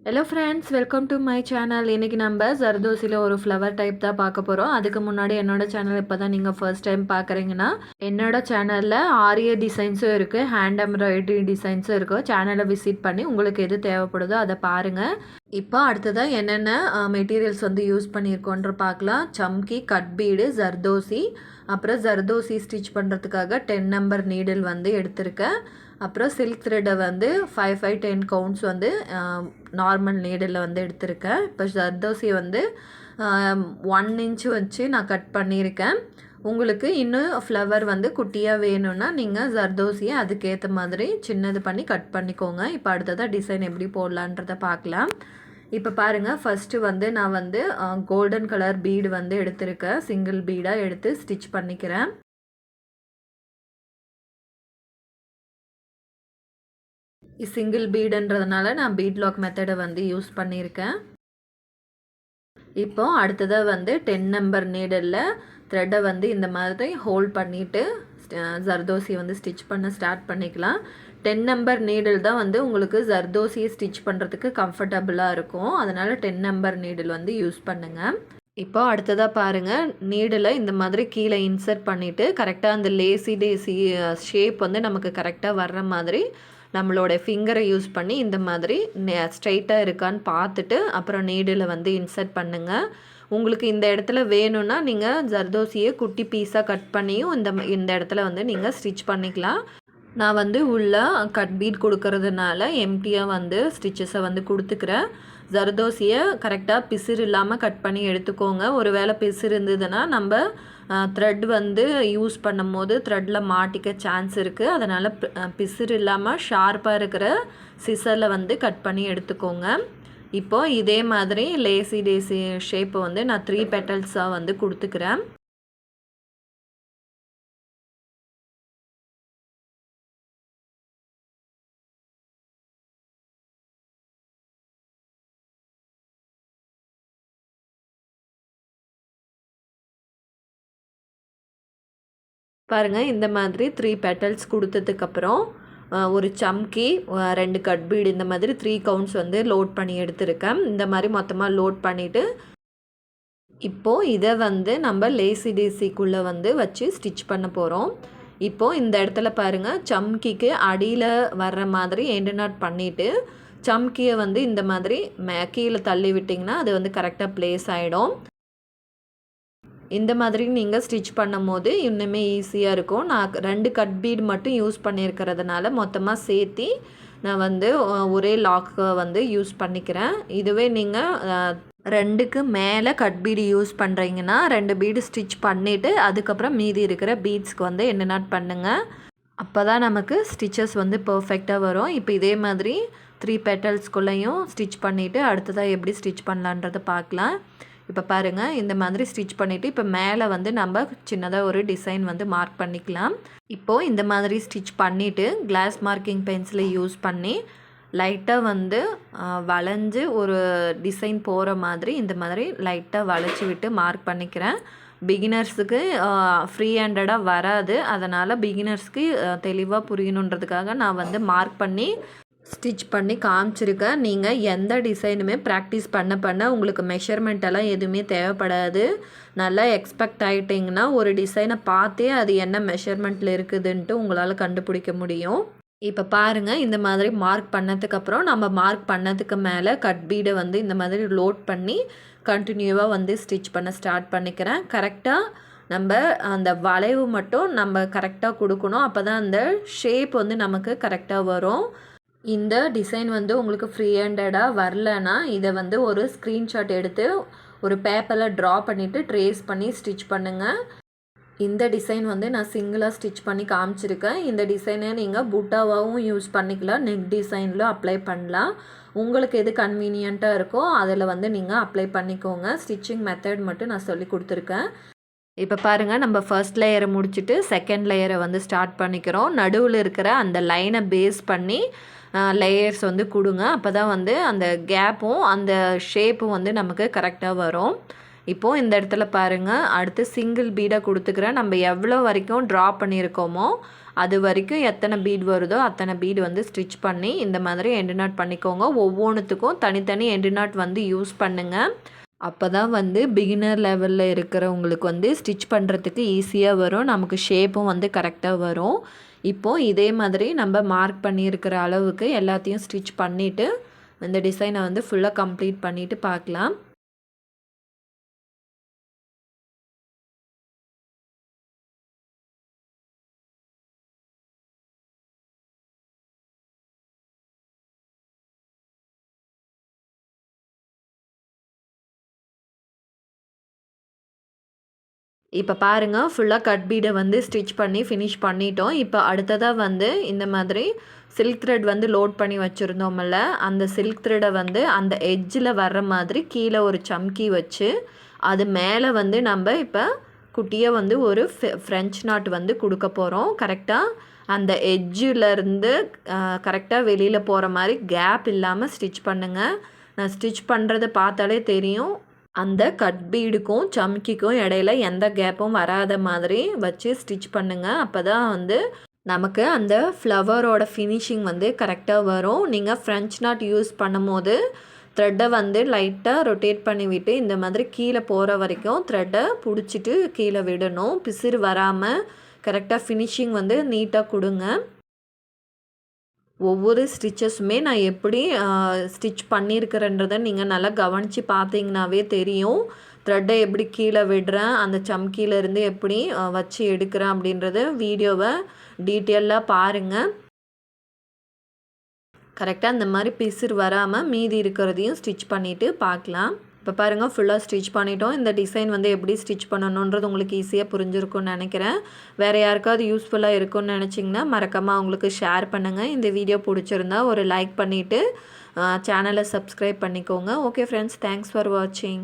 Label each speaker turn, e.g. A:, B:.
A: Hello friends, welcome to my channel. இன்றைக்கி நம்ம ஜர்தோசியில் ஒரு ஃப்ளவர் டைப் தான் பார்க்க போகிறோம். அதுக்கு முன்னாடி என்னோட சேனல் இப்போ தான் நீங்கள் ஃபர்ஸ்ட் டைம் பார்க்குறீங்கன்னா என்னோட சேனலில் ஆரிய டிசைன்ஸும் இருக்குது, ஹேண்ட் எம்ப்ராய்டரி டிசைன்ஸும் இருக்குது. சேனலை விசிட் பண்ணி உங்களுக்கு எது தேவைப்படுதோ அதை பாருங்கள். இப்போ அடுத்ததாக என்னென்ன மெட்டீரியல்ஸ் வந்து யூஸ் பண்ணியிருக்கோன்ற பார்க்கலாம். சம்கி, கட் பீடு, ஜர்தோசி, அப்புறம் ஜர்தோசி ஸ்டிச் பண்ணுறதுக்காக 10 நம்பர் நீடில் வந்து எடுத்திருக்கேன். அப்புறம் சில்க் த்ரெட்டை வந்து 5-10 கவுண்ட்ஸ் வந்து நார்மல் நீடில் வந்து எடுத்திருக்கேன். இப்போ ஜர்தோசி வந்து 1 இன்ச் வச்சு நான் கட் பண்ணியிருக்கேன். உங்களுக்கு இன்னும் ஃப்ளவர் வந்து குட்டியாக வேணும்னா நீங்கள் ஜர்தோசியை அதுக்கேற்ற மாதிரி சின்னது பண்ணி கட் பண்ணிக்கோங்க. இப்போ அடுத்ததாக டிசைன் எப்படி போடலான்றதை பார்க்கலாம். இப்போ பாருங்கள், ஃபஸ்ட்டு வந்து நான் வந்து கோல்டன் கலர் பீடு வந்து எடுத்திருக்கேன். சிங்கிள் பீடாக எடுத்து ஸ்டிச் பண்ணிக்கிறேன். சிங்கிள் பீடுன்றதுனால நான் பீட் லாக் மெத்தடை வந்து யூஸ் பண்ணியிருக்கேன். இப்போ அடுத்ததாக வந்து 10 நம்பர் நீடலில் த்ரெட்டை வந்து இந்த மாதிரி ஹோல்ட் பண்ணிவிட்டு ஜர்தோசி வந்து ஸ்டிச் பண்ண ஸ்டார்ட் பண்ணிக்கலாம். 10 நம்பர் நீடில் தான் வந்து உங்களுக்கு ஜர்தோசியை ஸ்டிச் பண்ணுறதுக்கு கம்ஃபர்டபுளாக இருக்கும். அதனால் 10 நம்பர் நீடில் வந்து யூஸ் பண்ணுங்கள். இப்போ அடுத்ததாக பாருங்கள், நீடில் இந்த மாதிரி கீழே இன்சர்ட் பண்ணிவிட்டு கரெக்டாக அந்த லேசி டேசி ஷேப் வந்து நமக்கு கரெக்டாக வர்ற மாதிரி நம்மளோட ஃபிங்கரை யூஸ் பண்ணி இந்த மாதிரி ஸ்ட்ரைட்டாக இருக்கான்னு பார்த்துட்டு அப்புறம் நீடில் வந்து இன்சர்ட் பண்ணுங்கள். உங்களுக்கு இந்த இடத்துல வேணும்னா நீங்கள் ஜர்தோசியை குட்டி பீஸாக கட் பண்ணியும் இந்த இடத்துல வந்து நீங்கள் ஸ்டிச் பண்ணிக்கலாம். நான் வந்து உள்ள கட் பீட் கொடுக்கறதுனால எம்டியாக வந்து ஸ்டிச்சஸை வந்து கொடுத்துக்கிறேன். ஜர்தோசியை கரெக்டாக பிசிறு இல்லாமல் கட் பண்ணி எடுத்துக்கோங்க. ஒரு வேளை பிசிறு இருந்ததுன்னா நம்ம த்ரெட் வந்து யூஸ் பண்ணும் போது த்ரெட்டில் மாட்டிக்க சான்ஸ் இருக்குது. அதனால் பிசிறு இல்லாமல் ஷார்ப்பாக இருக்கிற சிசரில் வந்து கட் பண்ணி எடுத்துக்கோங்க. இப்போது இதே மாதிரி லேசி டேசி ஷேப்பை வந்து நான் 3 பெட்டல்ஸாக வந்து கொடுத்துக்கிறேன். பாருங்கள், இந்த மாதிரி 3 பெட்டல்ஸ் கொடுத்ததுக்கப்புறம் ஒரு சம்கி, 2 கட் பீடு, இந்த மாதிரி 3 கவுண்ட்ஸ் வந்து லோட் பண்ணி எடுத்திருக்கேன். இந்த மாதிரி மொத்தமாக லோட் பண்ணிவிட்டு இப்போது இதை வந்து நம்ம லேசி டேசிக்குள்ளே வந்து வச்சு ஸ்டிச் பண்ண போகிறோம். இப்போது இந்த இடத்துல பாருங்கள், சம்கிக்கு அடியில் வர்ற மாதிரி எண்டு நாட் பண்ணிவிட்டு சம்கியை வந்து இந்த மாதிரி கீழே தள்ளி விட்டிங்கன்னா அது வந்து கரெக்டாக ப்ளேஸ் ஆகிடும். இந்த மாதிரி நீங்கள் ஸ்டிச் பண்ணும் போது இன்னுமே ஈஸியாக இருக்கும். நான் 2 கட் பீட் மட்டும் யூஸ் பண்ணியிருக்கிறதுனால மொத்தமாக சேர்த்தி நான் வந்து ஒரே லாக்கை வந்து யூஸ் பண்ணிக்கிறேன். இதுவே நீங்கள் 2க்கு மேலே கட் பீடு யூஸ் பண்ணுறீங்கன்னா 2 பீடு ஸ்டிச் பண்ணிவிட்டு அதுக்கப்புறம் மீதி இருக்கிற பீட்ஸ்க்கு வந்து எண்டு நாட் பண்ணுங்கள். அப்போ தான் நமக்கு ஸ்டிச்சஸ் வந்து பர்ஃபெக்டாக வரும். இப்போ இதே மாதிரி 3 பெட்டல்ஸ்குள்ளேயும் ஸ்டிச் பண்ணிவிட்டு அடுத்ததாக எப்படி ஸ்டிச் பண்ணலான்றதை பார்க்கலாம். இப்போ பாருங்கள், இந்த மாதிரி ஸ்டிச் பண்ணிவிட்டு இப்போ மேலே வந்து நம்ம சின்னதாக ஒரு டிசைன் வந்து மார்க் பண்ணிக்கலாம். இப்போது இந்த மாதிரி ஸ்டிச் பண்ணிவிட்டு கிளாஸ் மார்க்கிங் பென்சிலை யூஸ் பண்ணி லைட்டாக வந்து வளைஞ்சு ஒரு டிசைன் போகிற மாதிரி இந்த மாதிரி லைட்டாக வளைச்சி விட்டு மார்க் பண்ணிக்கிறேன். பிகினர்ஸுக்கு ஃப்ரீ ஹேண்டடாக வராது. அதனால் பிகினர்ஸ்க்கு தெளிவாக புரியணுன்றதுக்காக நான் வந்து மார்க் பண்ணி ஸ்டிச் பண்ணி காமிச்சிருக்கேன். நீங்கள் எந்த டிசைனுமே ப்ராக்டிஸ் பண்ண உங்களுக்கு மெஷர்மெண்ட்டெல்லாம் எதுவுமே தேவைப்படாது. நல்லா எக்ஸ்பெக்ட் ஆகிட்டிங்கன்னா ஒரு டிசைனை பார்த்தே அது என்ன மெஷர்மெண்ட்டில் இருக்குதுன்ட்டு உங்களால் கண்டுபிடிக்க முடியும். இப்போ பாருங்கள், இந்த மாதிரி மார்க் பண்ணதுக்கப்புறம் நம்ம மார்க் பண்ணதுக்கு மேலே கட் பீடை வந்து இந்த மாதிரி லோட் பண்ணி கண்டினியூவாக வந்து ஸ்டிச் பண்ண ஸ்டார்ட் பண்ணிக்கிறேன். கரெக்டாக நம்ம அந்த வளைவு மட்டும் நம்ம கரெக்டாக கொடுக்கணும். அப்போ தான் அந்த ஷேப் வந்து நமக்கு கரெக்டாக வரும். இந்த டிசைன் வந்து உங்களுக்கு ஃப்ரீ ஹேண்டடாக வரலன்னா இதை வந்து ஒரு ஸ்க்ரீன்ஷாட் எடுத்து ஒரு பேப்பரில் ட்ரா பண்ணிவிட்டு ட்ரேஸ் பண்ணி ஸ்டிச் பண்ணுங்கள். இந்த டிசைன் வந்து நான் சிங்கிளாக ஸ்டிச் பண்ணி காமிச்சிருக்கேன். இந்த டிசைனை நீங்கள் புட்டாவாகவும் யூஸ் பண்ணிக்கலாம், நெக் டிசைனில் அப்ளை பண்ணலாம். உங்களுக்கு எது கன்வீனியண்ட்டாக இருக்கோ அதில் வந்து நீங்கள் அப்ளை பண்ணிக்கோங்க. ஸ்டிச்சிங் மெத்தட் மட்டும் நான் சொல்லி கொடுத்துருக்கேன். இப்போ பாருங்கள், நம்ம ஃபர்ஸ்ட் லேயரை முடிச்சுட்டு செகண்ட் லேயரை வந்து ஸ்டார்ட் பண்ணிக்கிறோம். நடுவில் இருக்கிற அந்த லைனை பேஸ் பண்ணி லேயர்ஸ் வந்து கொடுங்க. அப்போ தான் வந்து அந்த கேப்பும் அந்த ஷேப்பும் வந்து நமக்கு கரெக்டாக வரும். இப்போது இந்த இடத்துல பாருங்கள், அடுத்து சிங்கிள் பீடாக கொடுத்துக்கிறேன். நம்ம எவ்வளோ வரைக்கும் ட்ரா பண்ணியிருக்கோமோ அது வரைக்கும் எத்தனை பீட் வருதோ அத்தனை பீடு வந்து ஸ்டிச் பண்ணி இந்த மாதிரி எண்டு நாட் பண்ணிக்கோங்க. ஒவ்வொன்றுத்துக்கும் தனித்தனி எண்டு நாட் வந்து யூஸ் பண்ணுங்கள். அப்போ தான் வந்து பிகினர் லெவலில் இருக்கிறவங்களுக்கு வந்து ஸ்டிச் பண்ணுறதுக்கு ஈஸியாக வரும். நமக்கு ஷேப்பும் வந்து கரெக்டாக வரும். இப்போது இதே மாதிரி நம்ம மார்க் பண்ணியிருக்கிற அளவுக்கு எல்லாத்தையும் ஸ்டிச் பண்ணிவிட்டு இந்த டிசைனை வந்து ஃபுல்லாக கம்ப்ளீட் பண்ணிவிட்டு பார்க்கலாம். இப்போ பாருங்கள், ஃபுல்லாக கட் பீடை வந்து ஸ்டிச் பண்ணி ஃபினிஷ் பண்ணிட்டோம். இப்போ அடுத்ததாக வந்து இந்த மாதிரி சில்க் த்ரெட் வந்து லோட் பண்ணி வச்சுருந்தோம்ல, அந்த சில்க் த்ரெடை வந்து அந்த எட்ஜில் வர்ற மாதிரி கீழே ஒரு சம்கி வச்சு அது மேலே வந்து நம்ம இப்போ குட்டியாக வந்து ஒரு ஃப்ரெஞ்ச் நாட் வந்து கொடுக்க போகிறோம். கரெக்டாக அந்த எட்ஜிலேருந்து கரெக்டாக வெளியில் போகிற மாதிரி கேப் இல்லாமல் ஸ்டிச் பண்ணுங்கள். நான் ஸ்டிச் பண்ணுறதை பார்த்தாலே தெரியும். அந்த கட் பீடுக்கும் சம்கிக்கும் இடையில எந்த கேப்பும் வராத மாதிரி வச்சு ஸ்டிச் பண்ணுங்கள். அப்போ தான் வந்து நமக்கு அந்த ஃப்ளவரோட ஃபினிஷிங் வந்து கரெக்டாக வரும். நீங்கள் ஃப்ரெஞ்ச் நாட் யூஸ் பண்ணும் போது த்ரெட்டை வந்து லைட்டாக ரொட்டேட் பண்ணி விட்டு இந்த மாதிரி கீழே போகிற வரைக்கும் த்ரெட்டை பிடிச்சிட்டு கீழே விடணும். பிசிறு வராமல் கரெக்டாக ஃபினிஷிங் வந்து நீட்டாக கொடுங்க. ஒவ்வொரு ஸ்டிச்சஸுமே நான் எப்படி ஸ்டிச் பண்ணியிருக்கிறேன்றதை நீங்கள் நல்லா கவனித்து பார்த்தீங்கன்னாவே தெரியும். த்ரெட்டை எப்படி கீழே விடுறேன், அந்த சம்கியிலேருந்து எப்படி வச்சு எடுக்கிறேன் அப்படின்றத வீடியோவை டீட்டெயிலாக பாருங்கள். கரெக்டாக இந்த மாதிரி பிசிறு வராமல் மீதி இருக்கிறதையும் ஸ்டிச் பண்ணிவிட்டு பார்க்கலாம். இப்போ பாருங்கள், ஃபுல்லாக ஸ்டிச் பண்ணிட்டோம். இந்த டிசைன் வந்து எப்படி ஸ்டிச் பண்ணணுன்றது உங்களுக்கு ஈஸியாக புரிஞ்சிருக்கும்னு நினைக்கிறேன். வேறு யாருக்காவது யூஸ்ஃபுல்லாக இருக்கும்னு நினச்சிங்கன்னா மறக்காமல் அவங்களுக்கு ஷேர் பண்ணுங்கள். இந்த வீடியோ பிடிச்சிருந்தா ஒரு லைக் பண்ணிவிட்டு சேனலை சப்ஸ்கிரைப் பண்ணிக்கோங்க. ஓகே ஃப்ரெண்ட்ஸ், தேங்க்ஸ் ஃபார் வாட்சிங்.